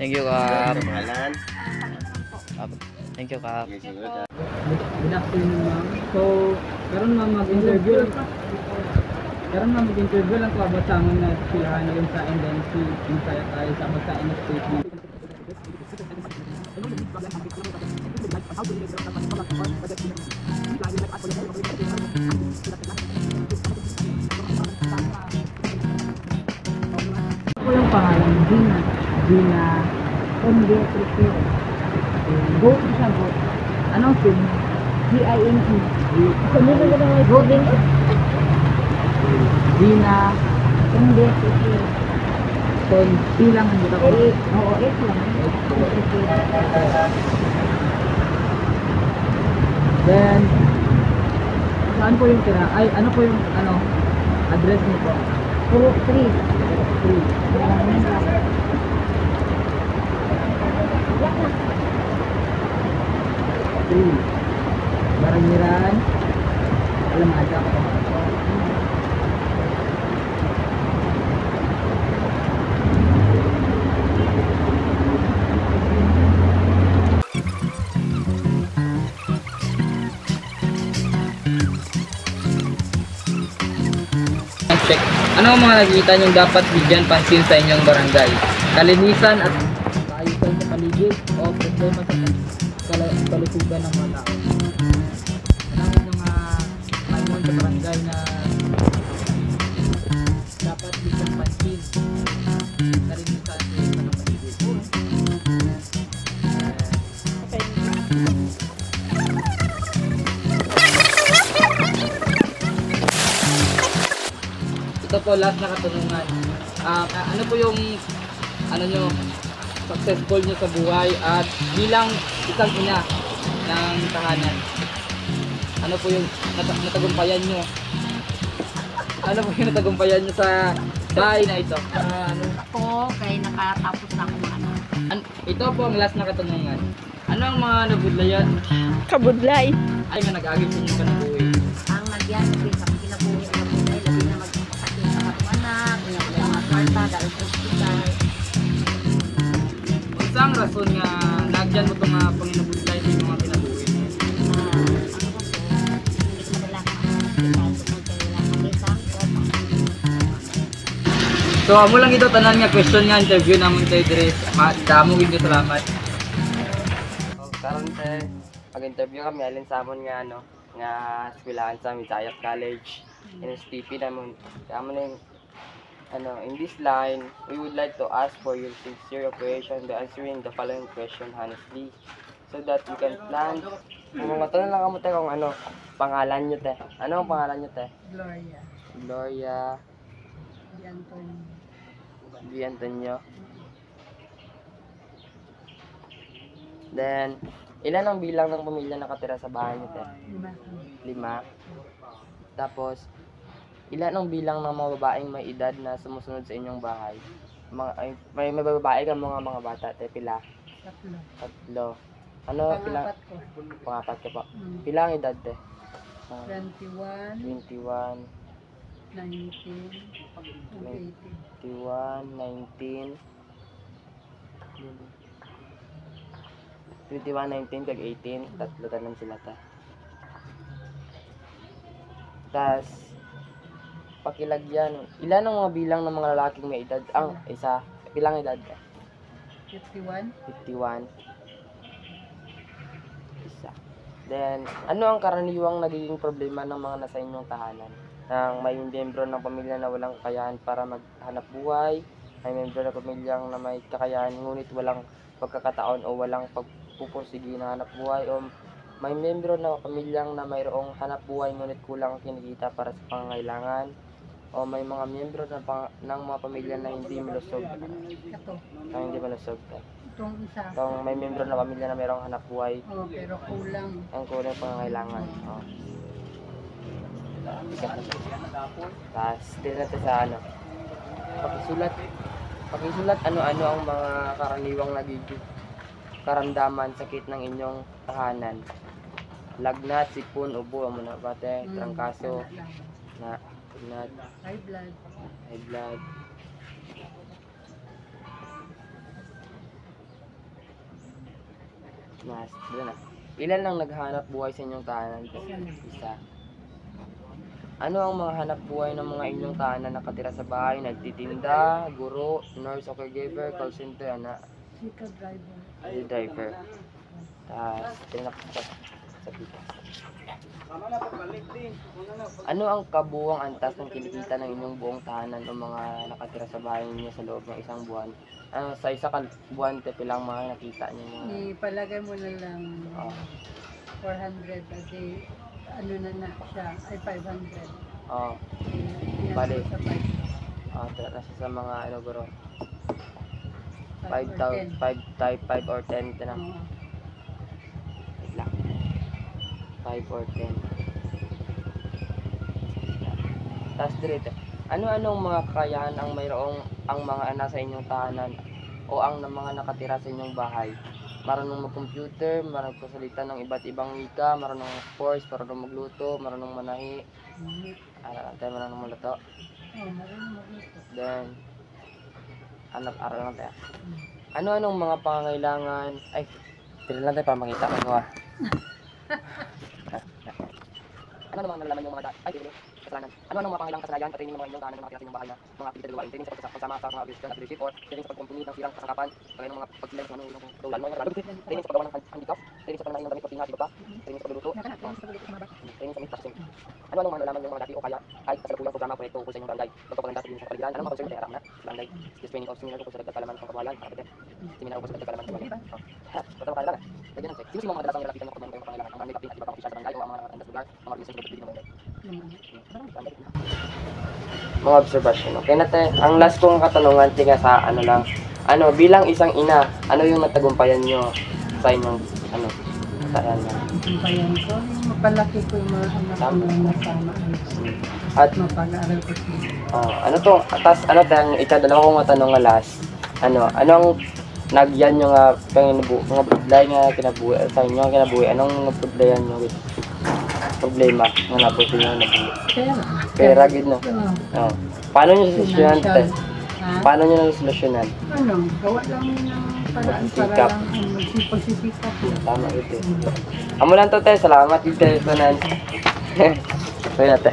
Thank you, Kap. Pangalan. Thank you, Kap. Good afternoon, ma'am. So, karon ma'am mag-interview lang ko about sa amon na silahan yung sa NDNC yung kaya tayo sa magkain ng statement. Ako yung pangalan, Gina Onde Tripio. Go siya, go. Anong film? G-I-N-E. Sunod na naman go din. Gina Onde Tripio. So, bilang ang dito ko. Oo, 8 lang. Then, saan po yung tira? Ay, ano po yung, address niyo po? Puro 3. 3. Maraming lang. Barangiran. Alam mo, aja ko. Check. Ano ang mga nakikita niyong dapat bigyan pansin sa inyong barangay? Kalinisan at kaayusan sa paligid o problema sa kalusugan ng mga tao? Ano ang inyong panahon sa barangay na dapat bigyan pansin? Kalinisan at kaayusan ng paligid. Ito po, last na katanungan. Ano po yung nyo, successful nyo sa buhay at bilang isang ina ng tahanan? Ano po yung natagumpayan nyo? Ano po yung natagumpayan nyo sa bahay na ito? Ako, kaya nakatapos na akong anak. Ito po ang last na katanungan. Ano ang mga nabudlayan? Kabudlay. Ay, nga nag-agip sa inyong kanabuhi. Ang nagyan sa kinabuhi ang buhay, labi na magpapakit sa akong anak, mga kwarta, dahil sa hospital. Isang rason nga nagyan mo itong panginabudlay sa inyong mga kinabuhi? Ano ko hindi ko madala ka hospital, tungkol kayo lang kami So, amo lang ito tanan nga question nga interview naman tayo dire. Damo gid salamat. Karon mag-interview kami alin sa amon nga nga eskwelahan sa Visayas College. NSTP namon. Amon in this line, we would like to ask for your sincere cooperation by answering the following question honestly so that you can plan. Mga tanong lang kamo kung pangalan niyo te. Ano ang pangalan niyo te? Gloria. Di Antonio. Then, ilan ang bilang ng pamilya nakatira sa bahay niyo, te? 5. Tapos, ilan ang bilang ng mga babaeng may edad na sumusunod sa inyong bahay? May babae ka mga bata, te? Pila? 3. Ano, pila? Pangapat ka pa. Pila ang edad, te? 21, 19, kag 18, tatlo tanan sila ta. Tas pakilagyan, ilan ang mga bilang ng mga lalaking may edad? Ang isa, pilang edad? 51. 51. Isa. Then, ano ang karaniwang nagiging problema ng mga nasa inyong tahanan? Nang may miyembro ng pamilya na walang kakayahan para maghanap buhay, may miyembro ng pamilyang na may kakayahan ngunit walang pagkakataon o walang pagpupursige na hanap buhay, o may miyembro ng pamilyang na mayroong hanap buhay ngunit kulang kinikita para sa pangangailangan, o may mga miyembro ng mga pamilya na hindi malusog. Itong isa. Itong may miyembro ng pamilya na mayroong hanap buhay, Pero kulang. ang kulang pangangailangan. Tapos, din natin sa pakisulat. Pakisulat ano-ano ang mga karaniwang nagiging karamdaman, sakit ng inyong tahanan. Lagnat, sipon, ubo, amo na bate, trangkaso, na lagnat, High blood. high blood. Mas, doon na. Ilan lang naghahanap buhay sa inyong tahanan? Isa. Ano ang mga hanap buhay ng mga inyong tahanan nakatira sa bahay? Nagtitinda, guro, nurse o caregiver, call center, ana, Sika driver. driver. Tapos, tinak sa pita. Ano ang kabuwang antas ng kinikita ng inyong buong tahanan o mga nakatira sa bahay ninyo sa loob ng isang buwan? Ano, sa isa buwan, pilang mga nakita niyo mga... Ipalagay mo na lang Oh, 400 a day. Ano na siya? Ay, 500. oh, Pinasa Bali. sa 5. tira na siya sa mga ano bro, 5 or 10. 5 or 10 ito na. Oo. Wait lang. 5 or 10. Tapos direct, ano-anong mga kakayahan ang mayroong ang mga anak sa inyong tahanan o ang mga nakatira sa inyong bahay? Marunong mag-computer, marunong magsalita ng iba't ibang wika, marunong sports, marunong magluto, marunong manahi, tayo marunong magluto. Oh, marunong magluto. Then, aral lang tayo. Ano-anong mga pangangailangan, ay, tira lang tayo para makita ko ah. Ano naman nalalaman yung mga kasalanan? Ano mga pangailangan kasalanan pati yung mga inyong tahanan ng mga nakatira sa inyong bahay na mga aktividad gawain? Training sa pagsama sa mga abuse at leadership or training sa pagkumpuni ng sirang kasangkapan, kagaya ng mga pagsilang ng mga tulad mo, training sa paggawa ng handicraft, training sa pananahin ng damit o tingnan, ba? Training sa pagluluto, training sa meat. Ano mga nalalaman yung mga dati o kaya ay kasalukuyang programa proyekto ukol sa inyong barangay, pagpapalandas sa sa kapaligiran, anong mga concern na na barangay, skills training o seminar ukol sa dagdag kalaman ng kabuhayan, seminar ukol sa dagdag kalaman ng kabuhayan. Ito ang kailangan. Lagyan ng check. Sino mga madalas ang nilapitan mo kapag may pangailangan? Ang barangay captain at iba pang opisyal sa barangay o ang mga andas lugar, mga organisasyon ng pagpipili ng barangay. Mga observation. Okay na tayo. Ang last kong katanungan tinga sa ano lang. Ano, bilang isang ina, ano yung natagumpayan nyo sa inyong ano, sa ano? Bayan ko, mapalaki ko yung mga anak ko na nasama. At Mapag-aaral ko sila. ano to? Atas ano tayong ikadalawa kong matanong nga last. Ano, anong nagyan nyo nga mga budlay nga kinabuhi sa inyo kinabuhi? Anong nabudlayan nyo with problema nga nabuti nyo nabuhi? Pera gid no. Oh. Paano nyo solusyonan te? Ha? Paano nyo nasolusyonan? Ano, gawa lang ng paraan para Sikap. lang magsipag-sisikap yun. Tama ito. Amo lang to te, salamat ito. Ito na. So yun te.